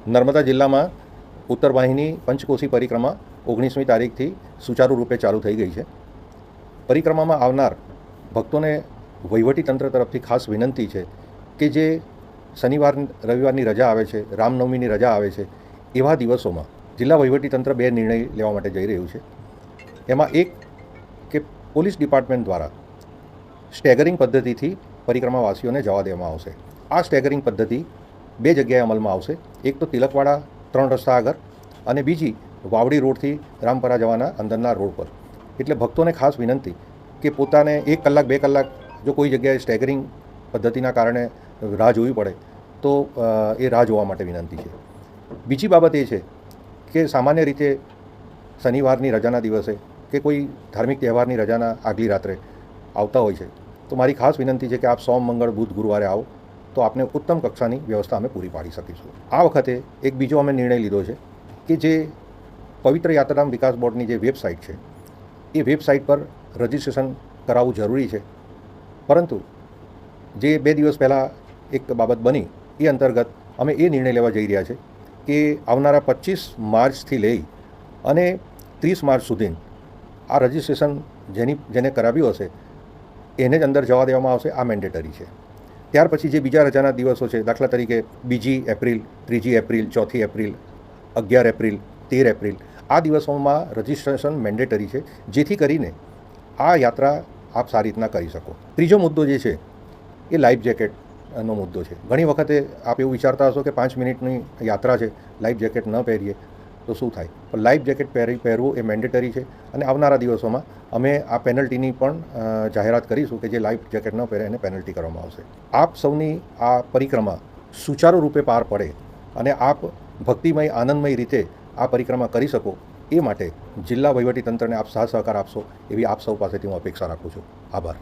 નર્મદા જિલ્લામાં ઉત્તર વાહિની પંચકોશી પરિક્રમા 19મી તારીખથી સુચારુ રૂપે ચાલુ થઈ ગઈ છે. પરિક્રમામાં આવનાર ભક્તોને વહીવટીતંત્ર તરફથી ખાસ વિનંતી છે કે જે શનિવાર રવિવારની રજા આવે છે, રામનવમીની રજા આવે છે, એવા દિવસોમાં જિલ્લા વહીવટીતંત્ર બે નિર્ણય લેવા માટે જઈ રહ્યું છે. એમાં એક કે પોલીસ ડિપાર્ટમેન્ટ દ્વારા સ્ટેગરિંગ પદ્ધતિથી પરિક્રમાવાસીઓને જવા દેવામાં આવશે. આ સ્ટેગરિંગ પદ્ધતિ બે જગ્યાએ અમલમાં આવશે. એક તો તિલકવાડા 3 રસ્તા આગળ અને બીજી વાવડી રોડથી રામપરા જવાના અંદરના રોડ પર. એટલે ભક્તોને ખાસ વિનંતી કે પોતાને 1 કલાક 2 કલાક જો કોઈ જગ્યાએ સ્ટેગરિંગ પદ્ધતિના કારણે રાહ જોવી પડે તો એ રાહ જોવા માટે વિનંતી છે. બીજી બાબત એ છે કે સામાન્ય રીતે શનિવારની રજાના દિવસે કે કોઈ ધાર્મિક તહેવારની રજાના આગલી રાત્રે આવતા હોય છે તો મારી ખાસ વિનંતી છે કે આપ સોમ, મંગળ, બુધ, ગુરુવારે આવો તો આપને ઉત્તમ કક્ષાની વ્યવસ્થા અમે પૂરી પાડી શકીશું. આ વખતે એક બીજો અમે નિર્ણય લીધો છે કે જે પવિત્ર યાત્રાધામ વિકાસ બોર્ડની જે વેબસાઇટ છે એ વેબસાઇટ પર રજિસ્ટ્રેશન કરાવવું જરૂરી છે. પરંતુ જે 2 દિવસ પહેલાં એક બાબત બની એ અંતર્ગત અમે એ નિર્ણય લેવા જઈ રહ્યા છે કે આવનારા 25 માર્ચથી લઈ અને 30 માર્ચ સુધી આ રજિસ્ટ્રેશન જેને કરાવ્યું હશે એને જ અંદર જવા દેવામાં આવશે. આ મેન્ડેટરી છે. ત્યાર પછી જે બીજા રજાના દિવસો છે, દાખલા તરીકે 2 April, 3 April, 4 April, 11 April, 13 April, આ દિવસોમાં રજિસ્ટ્રેશન મેન્ડેટરી છે, જેથી કરીને આ યાત્રા આપ સારી રીતના કરી શકો. ત્રીજો મુદ્દો જે છે એ લાઈફ જેકેટનો મુદ્દો છે. ઘણી વખતે આપ એવું વિચારતા હશો કે 5 મિનિટની યાત્રા છે, લાઈફ જેકેટ ન પહેરીએ તો શું થાય? પણ લાઈફ જેકેટ પહેરવું એ મેન્ડેટરી છે અને આવનારા દિવસોમાં અમે આ પેનલ્ટીની પણ જાહેરાત કરીશું કે જે લાઈફ જેકેટ ન પહેરે એને પેનલ્ટી કરવામાં આવશે. આપ સૌની આ પરિક્રમા સુચારુ રૂપે પાર પડે અને આપ ભક્તિમય, આનંદમય રીતે આ પરિક્રમા કરી શકો એ માટે જિલ્લા વહીવટીતંત્રને આપ સાથ સહકાર આપશો એવી આપ સૌ પાસેથી હું અપેક્ષા રાખું છું. આભાર.